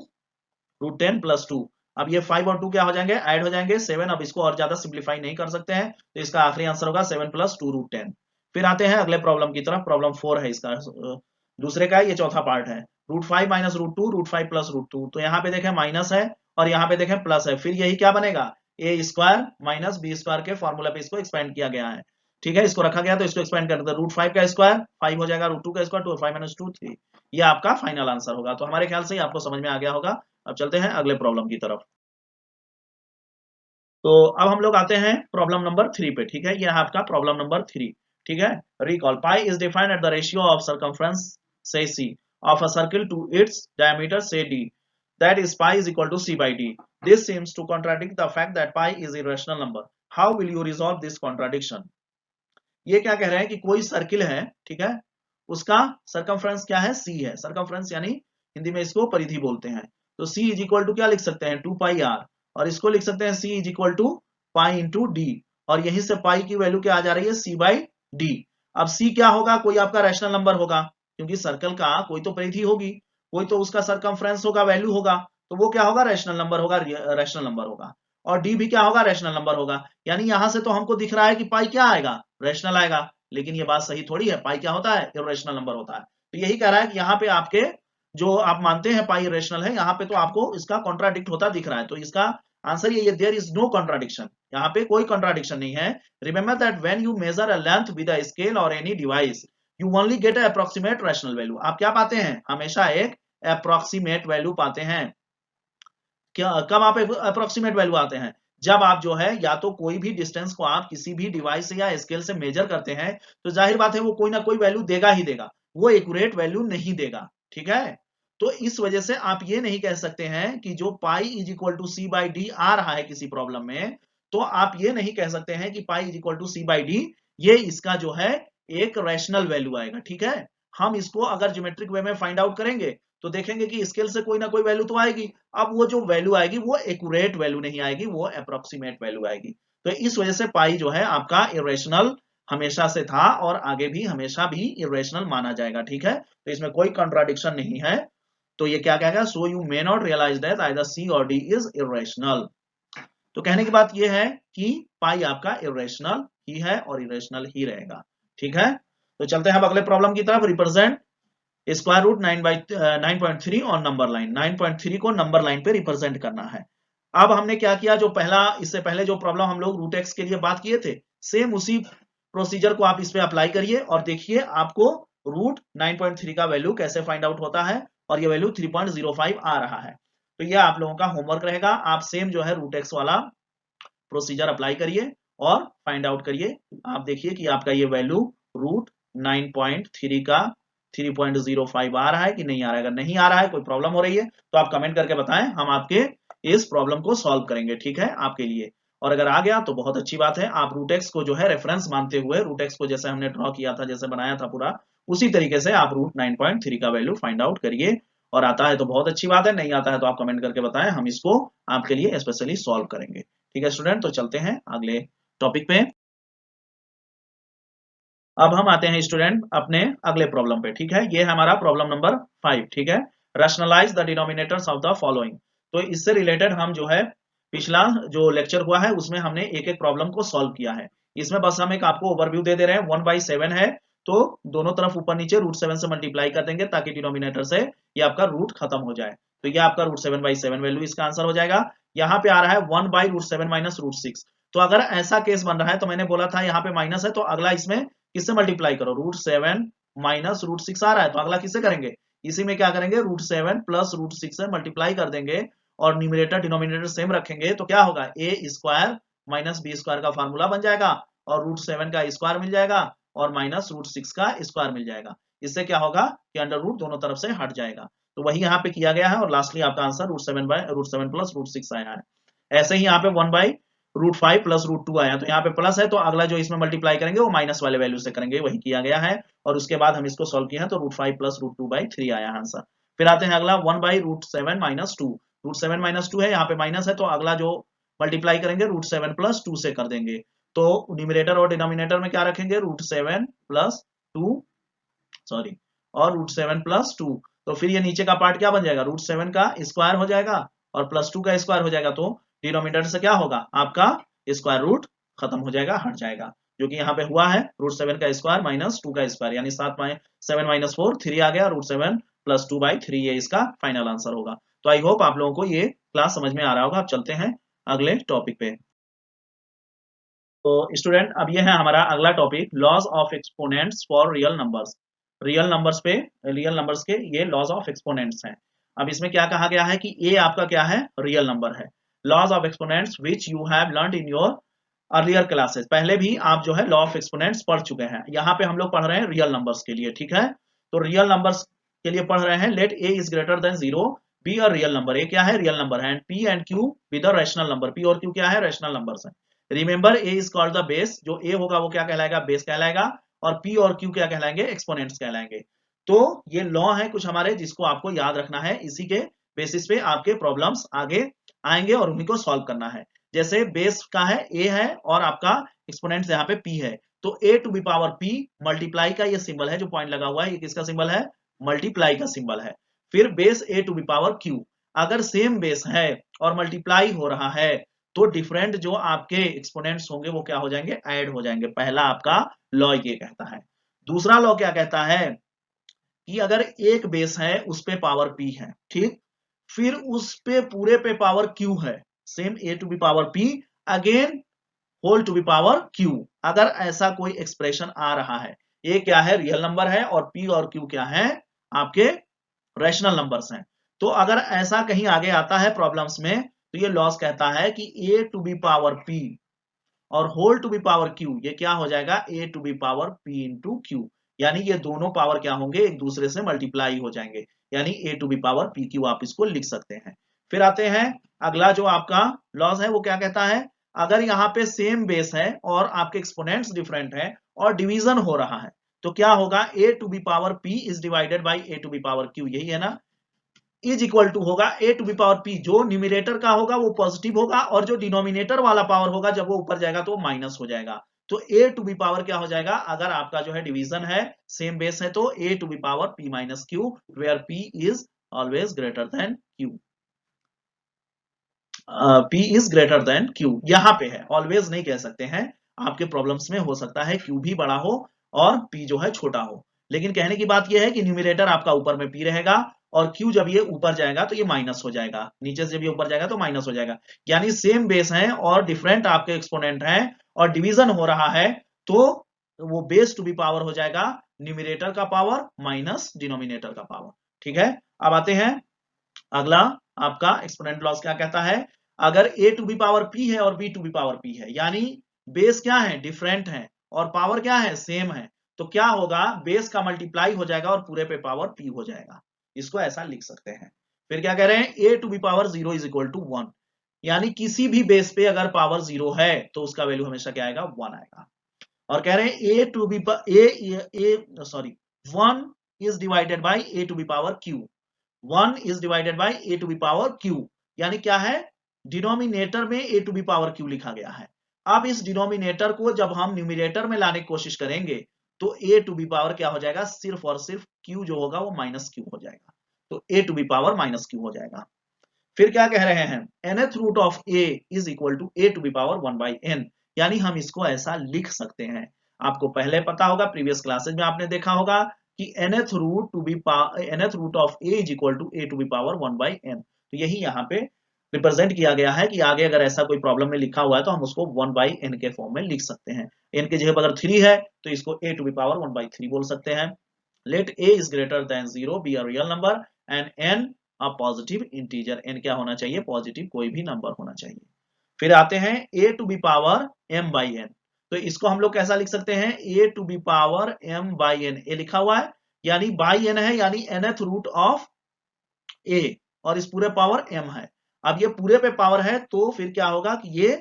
√10 + 2। अब ये 5 और 2 क्या हो जाएंगे, ऐड हो जाएंगे 7। अब इसको और ज्यादा सिंप्लीफाई नहीं कर सकते हैं, तो इसका आखिरी आंसर होगा 7 + 2 √10। फिर आते हैं अगले प्रॉब्लम की तरफ। प्रॉब्लम 4 है इसका, दूसरे का ये चौथा पार्ट है। √5 - √2 √5 + √2। तो यहाँ पे देखें माइनस है, और यहाँ पे देखें प्लस है, फिर यही क्या बनेगा, a² - b² के फॉर्मूला पे इसको एक्सपेंड किया गया है। ठीक है, इसको रखा गया, तो इसको एक्सपेंड कर देते हैं। √5 का स्क्वायर 5 हो जाएगा, √2 का स्क्वायर 2, 5 - 2 3। ये आपका फाइनल आंसर होगा। तो हमारे ख्याल से आपको समझ में आ गया होगा। अब चलते हैं अगले प्रॉब्लम की तरफ। तो अब हम लोग आते हैं प्रॉब्लम नंबर 3 पे। ठीक है, ये है आपका प्रॉब्लम नंबर 3। ठीक है, recall pi is defined at the ratio of circumference say C of a circle to its diameter say D, that is pi is equal to c by d. This seems to contradict the fact that pi is a rational number. How will you resolve this contradiction? ये क्या कह रहे हैं कि कोई circle है, ठीक है, उसका सरकमफ्रेंस क्या है, सी है। सरकमफ्रेंस यानी हिंदी में इसको परिधि बोलते हैं। तो सी इज इक्वल टू क्या लिख सकते हैं, 2 पाई आर, और इसको लिख सकते हैं C is equal to pi into D, और यहीं से पाई की वैल्यू क्या आ जा रही है, सी बाई डी। अब सी क्या होगा, कोई आपका रैशनल नंबर होगा, क्योंकि सर्कल का कोई तो परिधि होगी, कोई तो उसका सरकमफ्रेंस होगा, वैल्यू होगा, तो वो क्या होगा, रैशनल नंबर होगा, रैशनल नंबर होगा। और डी भी क्या होगा, रैशनल नंबर होगा। यानी यहां से तो हमको दिख रहा है कि पाई क्या आएगा, रैशनल आएगा, लेकिन ये बात सही थोड़ी है, पाई क्या होता है, इरेशनल नंबर होता है। तो यही कह रहा है कि यहाँ पे आपके जो आप मानते हैं पाई इरेशनल है, यहाँ पे तो आपको इसका कॉन्ट्राडिक्ट होता दिख रहा है। तो इसका आंसर ये देयर इज नो कॉन्ट्राडिक्शन, यहाँ पे कोई कॉन्ट्राडिक्शन नहीं है। Remember that when you measure a length with a scale और any device you only get a approximate rational value. आप क्या पाते हैं, हमेशा एक अप्रोक्सीमेट वैल्यू पाते हैं। क्या कब आप अप्रोक्सीमेट वैल्यू आते हैं, जब आप जो है या तो कोई भी डिस्टेंस को आप किसी भी डिवाइस से या स्केल से मेजर करते हैं, तो जाहिर बात है वो कोई ना कोई वैल्यू देगा ही देगा, वो एक्यूरेट वैल्यू नहीं देगा, ठीक है। तो इस वजह से आप ये नहीं कह सकते हैं कि जो pi is equal to C by D आ रहा है किसी प्रॉब्लम में, तो आप ये नहीं कह सकते हैं कि pi is equal to C by D ये इसका जो है एक रैशनल वैल्यू आएगा, ठीक है। हम इसको अगर ज्योमेट्रिक वे में फाइंड आउट करेंगे तो देखेंगे कि स्केल से कोई ना कोई वैल्यू तो आएगी। अब वो जो वैल्यू आएगी वो एक्यूरेट वैल्यू नहीं आएगी, वो अप्रोक्सीमेट वैल्यू आएगी। तो इस वजह से पाई जो है आपका इरेशनल हमेशा से था और आगे भी हमेशा भी इरेशनल माना जाएगा, ठीक है। तो इसमें कोई कॉन्ट्राडिक्शन नहीं है। तो ये क्या कहेगा, so you may not realise that either C और डी इज इरेशनल। तो कहने की बात ये है कि पाई आपका इरेशनल ही है और इरेशनल ही रहेगा, ठीक है। तो चलते हैं अब अगले प्रॉब्लम की तरफ। रिप्रेजेंट स्क्वायर रूट 9/9.3 और नंबर लाइन, 9.3 को नंबर लाइन पे रिप्रेजेंट करना है। अब हमने क्या किया, जो पहला इससे पहले जो प्रॉब्लम हम लोग रूट एक्स के लिए बात किए थे, सेम उसी प्रोसीजर को आप इस पे अप्लाई करिए और देखिए आपको रूट 9.3 का वैल्यू कैसे फाइंड आउट होता है, और ये वैल्यू 3.05 आ रहा है। तो ये आप लोगों का होमवर्क रहेगा। आप सेम जो है रूट एक्स वाला प्रोसीजर अप्लाई करिए और फाइंड आउट करिए। आप देखिए कि आपका ये वैल्यू रूट 9.3 का 3.05 आ रहा है कि नहीं आ रहा है। अगर नहीं आ रहा है, कोई प्रॉब्लम हो रही है, तो आप कमेंट करके बताएं, हम आपके इस प्रॉब्लम को सॉल्व करेंगे, ठीक है, आपके लिए। और अगर आ गया तो बहुत अच्छी बात है। आप रूट एक्स को जो है रेफरेंस मानते हुए, रूट एक्स को जैसे हमने ड्रॉ किया था, जैसे बनाया था पूरा, उसी तरीके से आप रूट 9.3 का वैल्यू फाइंड आउट करिए। और आता है तो बहुत अच्छी बात है, नहीं आता है तो आप कमेंट करके बताएं, हम इसको आपके लिए स्पेशली सॉल्व करेंगे, ठीक है स्टूडेंट। तो चलते हैं अगले टॉपिक पे। अब हम आते हैं स्टूडेंट अपने अगले प्रॉब्लम पे, ठीक है। ये है हमारा प्रॉब्लम नंबर 5, ठीक है। Rationalise the denominators of the following. तो इससे रिलेटेड हम जो है पिछला जो लेक्चर हुआ है उसमें हमने एक एक प्रॉब्लम को सॉल्व किया है। इसमें बस हम एक आपको ओवरव्यू दे रहे हैं। 1/7 है तो दोनों तरफ ऊपर नीचे रूट 7 से मल्टीप्लाई कर देंगे ताकि डिनोमिनेटर से ये आपका रूट खत्म हो जाए। तो ये आपका रूट 7/7 वैल्यू इसका आंसर हो जाएगा। यहाँ पे आ रहा है 1/√7 माइनस √6। तो अगर ऐसा केस बन रहा है तो मैंने बोला था यहाँ पे माइनस है, तो अगला इसमें किससे मल्टीप्लाई करो, √7 माइनस √6 आ रहा है, तो अगला किससे करेंगे, इसी में क्या करेंगे, √7 प्लस √6 से मल्टीप्लाई कर देंगे और न्यूमरेटर डिनोमिनेटर सेम रखेंगे। तो क्या होगा, ए स्क्वायर माइनस बी स्क्वायर का फार्मूला बन जाएगा और √7 का स्क्वायर मिल जाएगा और माइनस √6 का स्क्वायर मिल जाएगा। इससे क्या होगा कि अंडर रूट दोनों तरफ से हट जाएगा। तो वही यहाँ पे किया गया है और लास्टली आपका आंसर √7 प्लस √6 आया है। ऐसे ही यहाँ पे 1/√5 प्लस √2 आया, तो यहाँ पे प्लस है तो अगला जो इसमें मल्टीप्लाई करेंगे वो माइनस वाले वैल्यू से करेंगे, वही किया गया है। और उसके बाद हम इसको सॉल्व किए हैं तो √5 प्लस √2/3 आया आंसर। फिर आते हैं अगला 1/√7 माइनस 2। √7 माइनस 2 है, यहाँ पे माइनस है तो अगला जो मल्टीप्लाई करेंगे √7 प्लस 2 से कर देंगे। तो न्यूमरेटर और डिनोमिनेटर में क्या रखेंगे, √7 प्लस 2 सॉरी और √7 प्लस 2। तो फिर ये नीचे का पार्ट क्या बन जाएगा, √7 का स्क्वायर हो जाएगा और प्लस 2 का स्क्वायर हो जाएगा। तो डिनोमिनेटर से क्या होगा, आपका स्क्वायर रूट खत्म हो जाएगा, हट जाएगा, जो कि यहाँ पे हुआ है √7 का स्क्वायर माइनस 2 का स्क्वायर, यानी 7 माइनस 4 3 आ गया, √7 प्लस 2/3 ये इसका फाइनल आंसर होगा। तो आई होप आप लोगों को ये क्लास समझ में आ रहा होगा। अब चलते हैं अगले टॉपिक पे। तो स्टूडेंट अब ये है हमारा अगला topic, laws of exponents for real numbers. Real numbers के ये लॉज ऑफ एक्सपोनेंट्स हैं। अब इसमें क्या कहा गया है कि ए आपका क्या है, रियल नंबर है। Laws of exponents which you have learned in your earlier classes, पहले भी आप जो है लॉ ऑफ एक्सपोनेंट्स पढ़ चुके हैं। यहाँ पे हम लोग पढ़ रहे हैं रियल नंबर्स के लिए, ठीक है। तो रियल नंबर्स के लिए पढ़ रहे हैं, let a is greater than 0 be a real number. A क्या है, रियल नंबर है। P and q with a rational number, p और क्यू क्या है, रैशनल नंबर्स है। Remember a is called the base, जो ए होगा वो क्या कहलाएगा, बेस कहलाएगा। और p और q क्या कहलाएंगे, एक्सपोनेंट्स कहलाएंगे। तो ये लॉ है कुछ हमारे जिसको आपको याद रखना है, इसी के बेसिस पे आपके प्रॉब्लम्स आगे आएंगे और उन्हीं को सॉल्व करना है। जैसे बेस का है a है और आपका एक्सपोनेंट्स यहाँ पे p है, तो a to be power p multiply का ये सिंबल है जो पॉइंट लगा हुआ है, ये किसका सिंबल है, मल्टीप्लाई का सिंबल है। फिर base a to be power q, अगर सेम बेस है और मल्टीप्लाई हो रहा है तो डिफरेंट जो आपके एक्सपोनेंट्स होंगे वो क्या हो जाएंगे, ऐड हो जाएंगे। पहला आपका लॉ ये कहता है। दूसरा लॉ क्या कहता है कि अगर एक बेस है उस पे पावर p है, ठीक, फिर उस पे पूरे पे पावर q है, same a to be power p again whole to be power q, अगर ऐसा कोई एक्सप्रेशन आ रहा है, ये क्या है, रियल नंबर है और p और q क्या है, आपके रैशनल नंबर्स हैं। तो अगर ऐसा कहीं आगे आता है प्रॉब्लम्स में तो ये लॉस कहता है कि a to be power p और whole to be power q ये क्या हो जाएगा, a to be power p into q, यानी ये दोनों पावर क्या होंगे, एक दूसरे से मल्टीप्लाई हो जाएंगे, यानी a to be power p q आप इसको लिख सकते हैं। फिर आते हैं अगला जो आपका लॉस है वो क्या कहता है, अगर यहाँ पे सेम बेस है और आपके एक्सपोनेंट्स डिफरेंट है और डिवीजन हो रहा है तो क्या होगा, a to be power p is divided by a to be power q, यही है ना, इज इक्वल टू होगा a to be power p, जो न्यूमिनेटर का होगा वो पॉजिटिव होगा और जो डिनोमिनेटर वाला पावर होगा जब वो ऊपर जाएगा तो वो माइनस हो जाएगा। तो a टू बी पावर क्या हो जाएगा, अगर आपका जो है डिवीजन है सेम बेस है तो a to be power p minus q, where p is always greater than q, p is greater than q यहाँ पे है, ऑलवेज नहीं कह सकते हैं, आपके प्रॉब्लम्स में हो सकता है q भी बड़ा हो और p जो है छोटा हो, लेकिन कहने की बात यह है कि न्यूमिनेटर आपका ऊपर में p रहेगा और q जब ये ऊपर जाएगा तो ये माइनस हो जाएगा, नीचे से जब ये ऊपर जाएगा तो माइनस हो जाएगा, यानी सेम बेस है और डिफरेंट आपके एक्सपोनेंट हैं और डिवीजन हो रहा है तो वो बेस टू बी पावर हो जाएगा न्यूमिनेटर का पावर माइनस डिनोमिनेटर का पावर। ठीक है, अब आते हैं अगला आपका एक्सपोनेंट लॉस क्या कहता है, अगर a to be power p है और b to be power p है, यानी बेस क्या है, डिफरेंट है और पावर क्या है, सेम है, तो क्या होगा, बेस का मल्टीप्लाई हो जाएगा और पूरे पे पावर p हो जाएगा, इसको ऐसा लिख सकते हैं। फिर क्या कह रहे हैं, a to be power 0 is equal to 1, यानी किसी भी बेस पे अगर पावर 0 है तो उसका वैल्यू हमेशा क्या आएगा, 1 आएगा। और कह रहे हैं a to be sorry 1 is divided by a to be power q, 1 is divided by a to be power q, यानी क्या है, डिनोमिनेटर में a to be power q लिखा गया है। अब इस डिनोमिनेटर को जब हम न्यूमिनेटर में लाने की कोशिश करेंगे तो a टू बी पावर क्या हो जाएगा, सिर्फ और सिर्फ q जो होगा वो माइनस q हो जाएगा, तो a to be power minus q हो जाएगा। फिर क्या कह रहे हैं, nth root of a is equal to a to be power 1 by n, यानी हम इसको ऐसा लिख सकते हैं। आपको पहले पता होगा, प्रीवियस क्लासेज में आपने देखा होगा कि nth root of a is equal to a to be power 1 by n, तो यही यहाँ पे रिप्रेजेंट किया गया है कि आगे अगर ऐसा कोई प्रॉब्लम में लिखा हुआ है तो हम उसको 1 बाई n के फॉर्म में लिख सकते हैं। n की जगह अगर 3 है तो इसको a to be power 1 by 3 बोल सकते हैं। Let a is greater than 0 be a real number and n a positive integer, n क्या होना चाहिए, पॉजिटिव कोई भी नंबर होना चाहिए। फिर आते हैं a to be power m by n, तो इसको हम लोग कैसा लिख सकते हैं, a to be power m by n, a लिखा हुआ है यानी बाई n है, यानी nth रूट ऑफ a और इस पूरे पावर m है। अब ये पूरे पे पावर है तो फिर क्या होगा कि ये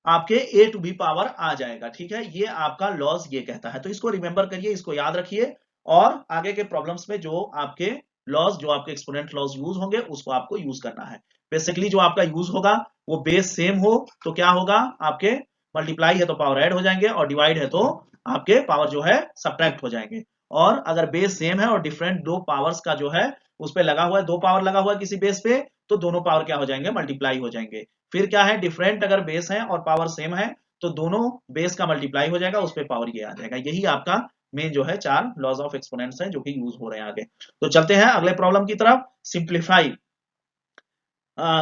आपके a टू बी पावर आ जाएगा। ठीक है, ये आपका लॉस ये कहता है, तो इसको रिमेंबर करिए, इसको याद रखिए और आगे के प्रॉब्लम्स में जो आपके लॉस, जो आपके एक्सपोनेंट लॉस यूज होंगे उसको आपको यूज करना है। बेसिकली जो आपका यूज होगा वो बेस सेम हो तो क्या होगा, आपके मल्टीप्लाई है तो पावर ऐड हो जाएंगे और डिवाइड है तो आपके पावर जो है सब्ट्रैक्ट हो जाएंगे। और अगर बेस सेम है और डिफरेंट दो पावर्स का जो है उस पे लगा हुआ है, दो पावर लगा हुआ है किसी बेस पे, तो दोनों पावर क्या हो जाएंगे, मल्टीप्लाई हो जाएंगे। फिर क्या है, डिफरेंट अगर बेस है और पावर सेम है तो दोनों बेस का मल्टीप्लाई हो जाएगा, उस पे पावर ये आ जाएगा। यही आपका मेन जो है 4 लॉज ऑफ एक्सपोनेंट्स हैं जो कि यूज हो रहे हैं आगे। तो चलते हैं अगले प्रॉब्लम की तरफ। सिंप्लीफाई,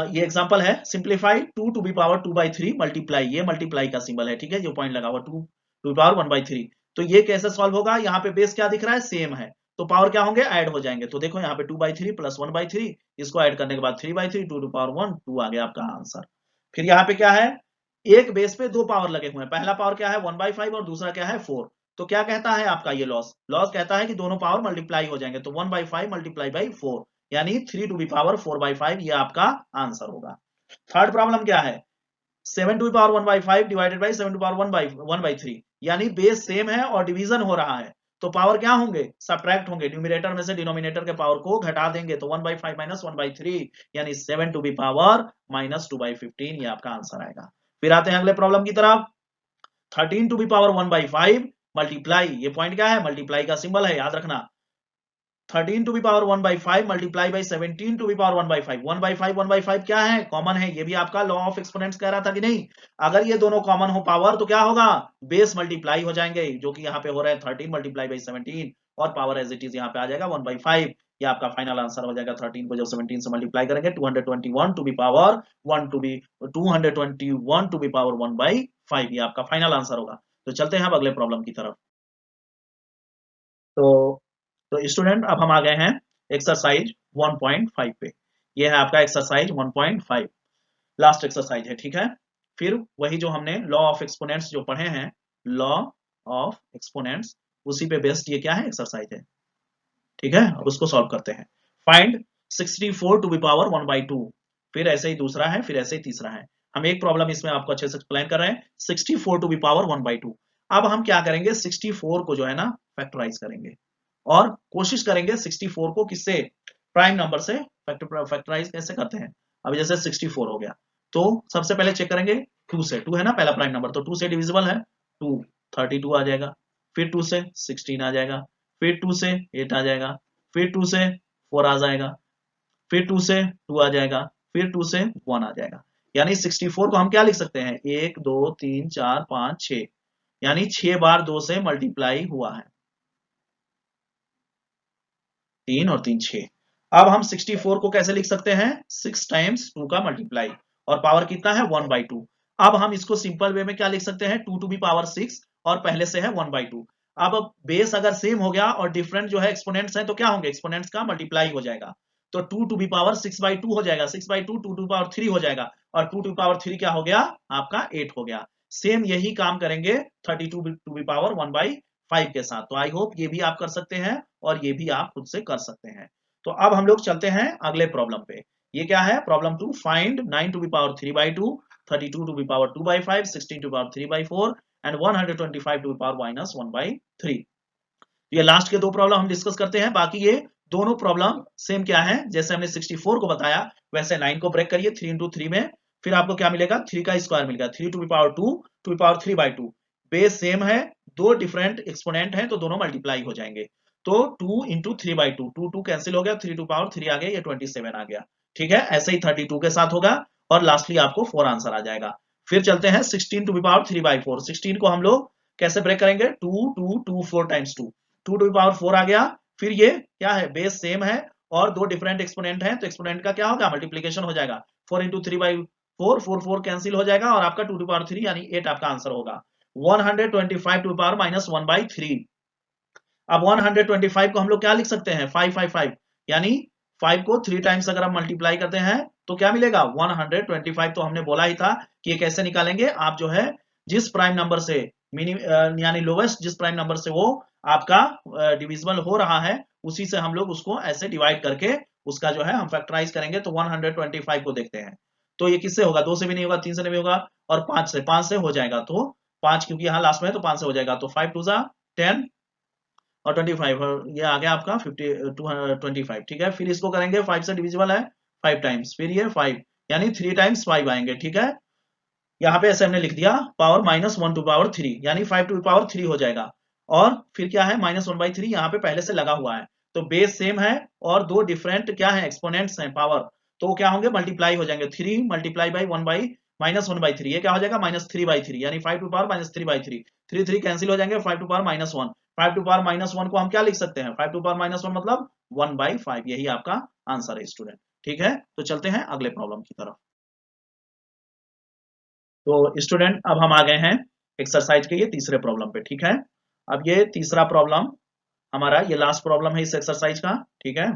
ये एग्जांपल है, simplify 2 to be power 2 by 3 multiply, ये मल्टीप्लाई का सिंबल है, ठीक है, जो पॉइंट लगा हुआ 2 टू पावर 1 बाई 3। तो ये कैसे सॉल्व होगा, यहाँ पे बेस क्या दिख रहा है, सेम है, तो पावर क्या होंगे, ऐड हो जाएंगे। तो देखो यहाँ पे 2 बाई 3 प्लस 1 बाई 3, इसको ऐड करने के बाद 3 बाई 3, 2 टू पावर 1, 2 आ गया आपका आंसर। फिर यहाँ पे क्या है, एक बेस पे दो पावर लगे हुए हैं, पहला पावर क्या है 1 बाई 5 और दूसरा क्या है 4। तो क्या कहता है आपका ये लॉस, लॉस कहता है कि दोनों पावर मल्टीप्लाई हो जाएंगे, तो 1 बाई 5 मल्टीप्लाई बाई 4, यानी 3 टू बी पावर 4 बाई 5, ये आपका आंसर होगा। थर्ड प्रॉब्लम क्या है, 7 to power 1/5 divided by 7 to power 1/3, यानी बेस सेम है और डिवीजन हो रहा है, तो पावर क्या होंगे, सब्ट्रैक्ट होंगे, न्यूमरेटर में से डिनोमिनेटर के पावर को घटा देंगे, तो 1/5 माइनस 1/3 यानी 7 टू पावर माइनस 2/15, ये आपका आंसर आएगा। फिर आते हैं अगले प्रॉब्लम की तरफ। 13 टू पावर 1/5 मल्टीप्लाई, ये पॉइंट क्या है, मल्टीप्लाई का सिंबल है, याद रखना। 13 to power 1/5 multiply by 17 to power 1/5, 1/5 क्या है, कॉमन है, ये भी आपका लॉ ऑफ एक्सपोनेंट्स कह रहा था कि नहीं। अगर ये दोनों कॉमन हो पावर तो क्या होगा, बेस मल्टीप्लाई हो जाएंगे, जो कि यहाँ पे हो रहा है 13 मल्टीप्लाई बाई 17 और पावर एज इट इज यहाँ पे आ जाएगा 1/5। ये आपका फाइनल आंसर हो जाएगा। 13 को जब 17 से मल्टीप्लाई करेंगे 221 to power 1 to be 221 to power 1/5, ये आपका फाइनल आंसर होगा। तो चलते हैं अब अगले प्रॉब्लम की तरफ। तो स्टूडेंट अब हम आ गए हैं एक्सरसाइज 1.5 पे। ये है आपका एक्सरसाइज 1.5, लास्ट एक्सरसाइज है, ठीक है। फिर वही जो हमने लॉ ऑफ एक्सपोनेंट्स जो पढ़े हैं, लॉ ऑफ एक्सपोनेंट्स, उसी पे बेस्ड ये क्या है, एक्सरसाइज है, ठीक है। अब उसको सॉल्व करते हैं। फाइंड 64 टू पावर 1/2, फिर ऐसे ही दूसरा है, फिर ऐसे ही तीसरा है। हम एक प्रॉब्लम इसमें आपको अच्छे से एक्सप्लेन कर रहे हैं, 64 टू पावर 1/2। अब हम क्या करेंगे, 64 को जो है ना फैक्टराइज करेंगे और कोशिश करेंगे 64 को किससे, प्राइम नंबर से फैक्टराइज कैसे करते हैं। अब जैसे 64 हो गया, तो सबसे पहले चेक करेंगे 2 से, 2 है ना पहला प्राइम नंबर, तो 2 से डिविजिबल है, 2 32 आ जाएगा, फिर 2 से 16 आ जाएगा, फिर 2 से 8 आ जाएगा, फिर 2 से 4 आ जाएगा, फिर 2 से 2 आ जाएगा, फिर 2 से 1 आ जाएगा। यानी 64 को हम क्या लिख सकते हैं, 1 2 3 4 5 6, यानी 6 बार 2 से मल्टीप्लाई हुआ है, 3 और 3 6। अब हम 64 को कैसे लिख सकते हैं, 6 टाइम्स 2 का मल्टीप्लाई, और पावर कितना है 1/2। अब हम इसको सिंपल वे में क्या लिख सकते हैं, 2 टू पावर 6 और पहले से है 1/2। अब बेस अगर सेम हो गया और डिफरेंट जो है एक्सपोनेंट्स हैं, तो क्या होंगे, एक्सपोनेंट्स का मल्टीप्लाई हो जाएगा, तो 2 टू पावर 6/2 हो जाएगा, 6/2 2 टू पावर 3 हो जाएगा, और 2 टू पावर 3 क्या हो गया, आपका 8 हो गया। सेम यही काम करेंगे 32 टू पावर 1/5 के साथ। तो आई होप ये भी आप कर सकते हैं और ये भी आप खुद से कर सकते हैं। तो अब हम लोग चलते हैं अगले प्रॉब्लम पे। ये क्या है, problem 2, find 9 to power 3/2, 32 to power 2/5, 16 to power 3/4 and 125 to power minus 1/3। ये लास्ट के दो प्रॉब्लम हम डिस्कस करते हैं। बाकी ये दोनों प्रॉब्लम सेम क्या है, जैसे हमने 64 को बताया वैसे 9 को ब्रेक करिए 3 इंटू 3 में, फिर आपको क्या मिलेगा, 3 का स्क्वायर मिलेगा, 3 to power 2 to power 3/2। Base same है, दो डिफरेंट एक्सपोनेंट हैं, तो दोनों मल्टीप्लाई हो जाएंगे, तो 2 इंटू 3/2, 2 2 कैंसिल हो गया, 3 टू पावर 3 आ गया, ये 27 आ गया, ठीक है। ऐसे ही 32 के साथ होगा और लास्टली आपको 4 आंसर आ जाएगा। फिर चलते हैं 16 टू पावर 3/4, 16 को हम लोग कैसे ब्रेक करेंगे, 2 2 2 4 टाइम्स 2, 2 टू पावर 4 आ गया। फिर ये क्या है, बेस सेम है और दो डिफरेंट एक्सपोनेंट हैं, तो एक्सपोनेंट का क्या होगा, मल्टीप्लीकेशन हो जाएगा, 4 इंटू 3/4, 4 4 कैंसिल हो जाएगा और आपका 2 टू पावर 3 यानी 8 आपका आंसर होगा। 125 टू पावर माइनस 1/3। अब 125 को हम लोग क्या लिख सकते हैं, 555, यानी 5 को 3 टाइम्स अगर हम मल्टीप्लाई करते हैं तो क्या मिलेगा 125। तो हमने बोला ही था कि ये कैसे निकालेंगे, आप जो है जिस प्राइम नंबर से यानी लोवेस्ट जिस प्राइम नंबर से वो आपका डिविजिबल हो रहा है, उसी से हम लोग उसको ऐसे डिवाइड करके उसका जो है हम फैक्टराइज करेंगे। तो 125 को देखते हैं, तो ये किससे होगा, 2 से भी नहीं होगा, 3 से नहीं होगा और 5 से हो जाएगा, तो 5 क्योंकि यहाँ लास्ट में है तो 5 से हो जाएगा, तो 5 2 जा 10 और 25, ये आ गया आपका 25, ठीक है। फिर इसको करेंगे 5 से डिविजिबल है 5 टाइम्स, फिर ये 5 यानी 3 टाइम्स 5 आएंगे, ठीक है। यहाँ पे ऐसे हमने लिख दिया पावर माइनस 1 टू पावर 3, यानी 5 टू पावर 3 हो जाएगा, और फिर क्या है माइनस 1/3 यहाँ पे पहले से लगा हुआ है, तो बेस सेम है और दो डिफरेंट क्या है एक्सपोनेंट्स हैं पावर, तो क्या होंगे मल्टीप्लाई हो जाएंगे, 3 मल्टीप्लाई बाई 1 बाई माइनस 1/3, ये क्या हो जाएगा माइनस 3/3, यानी 5 टू पावर माइनस 3/3, 3 3 कैंसिल हो जाएंगे, 5 to power minus 1, 5 to power minus 1 को हम क्या लिख सकते हैं, 5 टू पावर माइनस 1 मतलब 1/5, यही आपका आंसर है स्टूडेंट, ठीक है। तो चलते हैं अगले प्रॉब्लम की तरफ। तो स्टूडेंट अब हम आ गए हैं एक्सरसाइज के ये तीसरे प्रॉब्लम पे, ठीक है। अब ये तीसरा प्रॉब्लम हमारा ये लास्ट प्रॉब्लम है इस एक्सरसाइज का, ठीक है।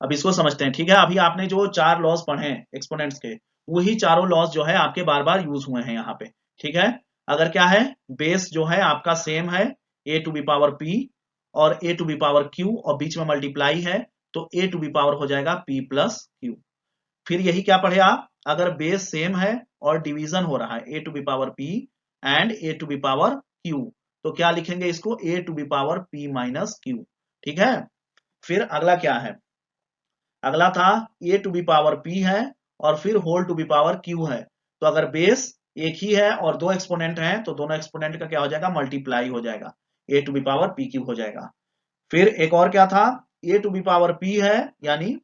अब इसको समझते हैं, ठीक है। अभी आपने जो 4 लॉज पढ़े हैं एक्सपोनेंट्स के, वही चारों लॉज जो है आपके बार बार यूज हुए हैं यहाँ पे, ठीक है। अगर क्या है, बेस जो है आपका सेम है, a to be power p और a to be power q और बीच में मल्टीप्लाई है, तो a टू बी पावर हो जाएगा p प्लस q। फिर यही क्या पढ़े आप, अगर बेस सेम है और डिवीजन हो रहा है a to be power p and a to be power q, तो क्या लिखेंगे इसको a to be power p minus q। ठीक है, फिर अगला क्या है, अगला था a to be power p है और फिर whole to be power q है। तो अगर बेस एक ही है और दो एक्सपोनेंट हैं तो दोनों एक्सपोनेंट का क्या हो जाएगा, मल्टीप्लाई हो जाएगा, a to be power p cube हो जाएगा। फिर एक और क्या था, a to be power p है यानी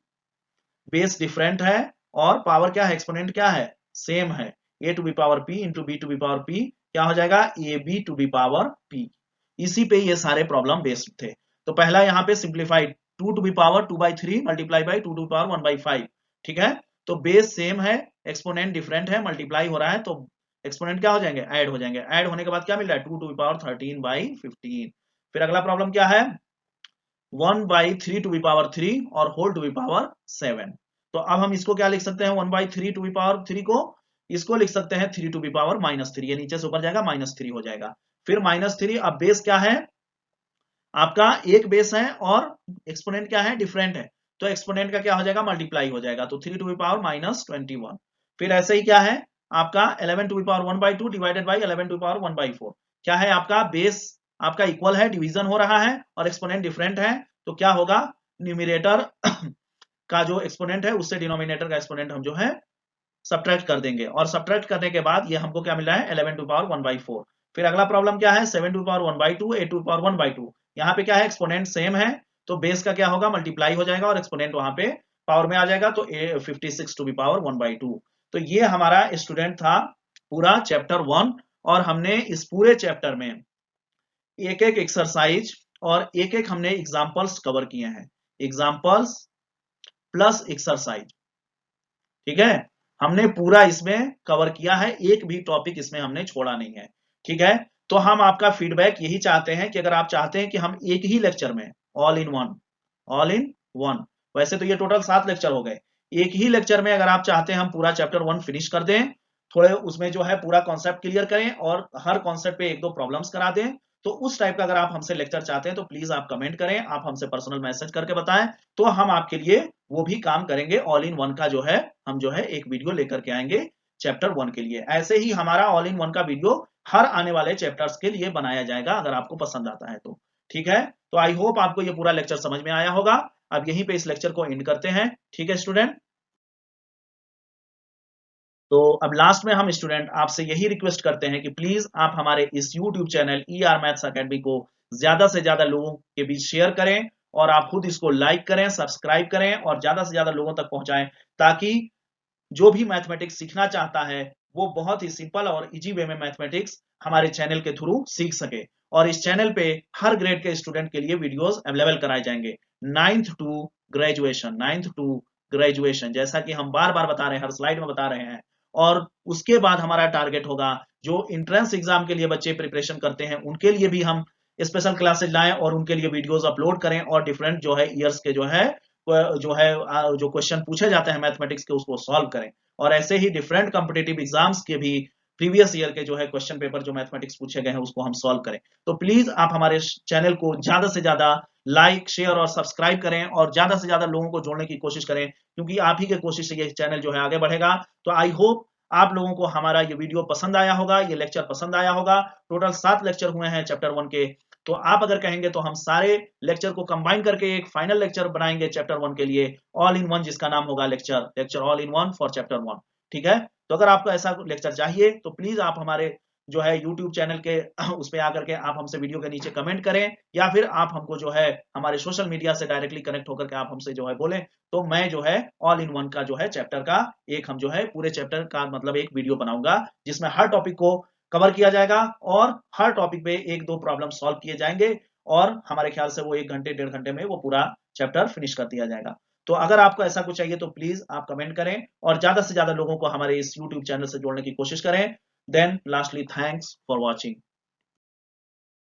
बेस डिफरेंट है और पावर क्या है, एक्सपोनेंट क्या है, सेम है, a to be power p into b to be power p क्या हो जाएगा, ab to be power p। इसी पे ये सारे प्रॉब्लम बेस्ड थे। तो पहला यहाँ पे simplified 2 to be power 2/3 multiply by 2 to be power 1/5। ठीक है, तो बेस सेम है, एक्सपोनेंट डिफरेंट है, मल्टीप्लाई हो रहा है, तो एक्सपोनेंट क्या हो जाएंगे, ऐड हो जाएंगे। ऐड होने के बाद क्या मिल रहा है, 2 टू बी पावर 13/15। फिर अगला प्रॉब्लम क्या है, 1/3 टू बी पावर 3 और होल टू बी पावर 7। तो अब हम इसको क्या लिख सकते हैं, 1/3 टू बी पावर 3 को इसको लिख सकते हैं 3 टू बी पावर -3, ये नीचे से ऊपर जाएगा -3 हो जाएगा। फिर -3, अब बेस क्या है आपका, एक बेस है और एक्सपोनेंट क्या है, डिफरेंट है, तो एक्सपोनेंट का क्या हो जाएगा, मल्टीप्लाई हो जाएगा, तो 3 टू बी पावर -21। फिर ऐसे ही क्या है आपका 11 to be power 1/2 divided by 11 to be power 1/4, क्या है आपका बेस आपका इक्वल है, डिवीजन हो रहा है और एक्सपोनेंट डिफरेंट है, तो क्या होगा, न्यूमरेटर का जो एक्सपोनेंट है उससे डिनोमिनेटर का एक्सपोनेंट हम जो है सब्ट्रैक्ट कर देंगे, और सब्ट्रैक्ट करने के बाद ये हमको क्या मिल रहा है, 11 टू पावर 1/4। फिर अगला प्रॉब्लम क्या है, 7 टू पावर 1/2 8 टू पावर 1/2। यहाँ पे क्या है, एक्सपोनेंट सेम है, तो बेस का क्या होगा, मल्टीप्लाई हो जाएगा और एक्सपोनेंट वहां पे पावर में आ जाएगा, तो 56 टू पावर 1/2। तो ये हमारा स्टूडेंट था पूरा चैप्टर 1, और हमने इस पूरे चैप्टर में एक एक एक्सरसाइज और एक एक हमने एग्जाम्पल्स कवर किए हैं, एग्जाम्पल्स प्लस एक्सरसाइज। ठीक है, हमने पूरा इसमें कवर किया है, एक भी टॉपिक इसमें हमने छोड़ा नहीं है। ठीक है, तो हम आपका फीडबैक यही चाहते हैं कि अगर आप चाहते हैं कि हम एक ही लेक्चर में ऑल इन वन, वैसे तो ये टोटल 7 लेक्चर हो गए, एक ही लेक्चर में अगर आप चाहते हैं हम पूरा चैप्टर 1 फिनिश कर दें, थोड़े उसमें जो है पूरा कॉन्सेप्ट क्लियर करें और हर कॉन्सेप्ट पे एक दो प्रॉब्लम्स करा दें, तो उस टाइप का अगर आप हमसे लेक्चर चाहते हैं तो प्लीज आप कमेंट करें, आप हमसे पर्सनल मैसेज करके बताएं, तो हम आपके लिए वो भी काम करेंगे। ऑल इन वन का जो है हम जो है एक वीडियो लेकर के आएंगे चैप्टर 1 के लिए। ऐसे ही हमारा ऑल इन वन का वीडियो हर आने वाले चैप्टर्स के लिए बनाया जाएगा, अगर आपको पसंद आता है तो। ठीक है, तो आई होप आपको ये पूरा लेक्चर समझ में आया होगा। अब यहीं पे इस लेक्चर को एंड करते हैं। ठीक है स्टूडेंट, तो अब लास्ट में हम स्टूडेंट आपसे यही रिक्वेस्ट करते हैं कि प्लीज आप हमारे इस YouTube channel ER maths academy को ज्यादा से ज्यादा लोगों के बीच शेयर करें, और आप खुद इसको लाइक करें, सब्सक्राइब करें और ज्यादा से ज्यादा लोगों तक पहुंचाएं, ताकि जो भी मैथमेटिक्स सीखना चाहता है वो बहुत ही सिंपल और इजी वे में मैथमेटिक्स हमारे चैनल के थ्रू सीख सके। और इस चैनल पे हर ग्रेड के स्टूडेंट के लिए वीडियोस अवेलेबल कराए जाएंगे, 9th to graduation, 9th to graduation, जैसा कि हम बार बार बता रहे हैं, हर स्लाइड में बता रहे हैं। और उसके बाद हमारा टारगेट होगा जो इंट्रेंस एग्जाम के लिए बच्चे प्रिपरेशन करते हैं उनके लिए भी हम स्पेशल क्लासेज लाएं और उनके लिए वीडियोस अपलोड करें, और डिफरेंट जो है ईयर्स के जो क्वेश्चन पूछे जाते हैं मैथमेटिक्स के उसको सॉल्व करें, और ऐसे ही डिफरेंट कॉम्पिटिटिव एग्जाम्स के भी प्रीवियस ईयर के जो है क्वेश्चन पेपर जो मैथमेटिक्स पूछे गए हैं उसको हम सॉल्व करें। तो प्लीज आप हमारे चैनल को ज्यादा से ज्यादा लाइक शेयर और सब्सक्राइब करें और ज्यादा से ज्यादा लोगों को जोड़ने की कोशिश करें, क्योंकि आप ही के कोशिश से ये चैनल जो है आगे बढ़ेगा। तो आई होप आप लोगों को हमारा ये वीडियो पसंद आया होगा, ये लेक्चर पसंद आया होगा। टोटल 7 लेक्चर हुए हैं चैप्टर 1 के, तो आप अगर कहेंगे तो हम सारे लेक्चर को कंबाइन करके एक फाइनल लेक्चर बनाएंगे चैप्टर 1 के लिए, ऑल इन वन, जिसका नाम होगा lecture all in one for chapter 1। ठीक है, तो अगर आपको ऐसा लेक्चर चाहिए तो प्लीज आप हमारे जो है YouTube चैनल के उस पे आकर के आप हमसे वीडियो के नीचे कमेंट करें, या फिर आप हमको जो है हमारे सोशल मीडिया से डायरेक्टली कनेक्ट होकर के आप हमसे जो है बोलें, तो मैं जो है ऑल इन वन का जो है चैप्टर का एक हम जो है पूरे चैप्टर का मतलब एक वीडियो बनाऊंगा, जिसमें हर टॉपिक को कवर किया जाएगा और हर टॉपिक पे एक दो प्रॉब्लम सॉल्व किए जाएंगे, और हमारे ख्याल से वो 1 घंटे 1.5 घंटे में वो पूरा चैप्टर फिनिश कर दिया जाएगा। तो अगर आपको ऐसा कुछ चाहिए तो प्लीज आप कमेंट करें और ज्यादा से ज्यादा लोगों को हमारे इस YouTube चैनल से जोड़ने की कोशिश करें। Then lastly thanks for watching.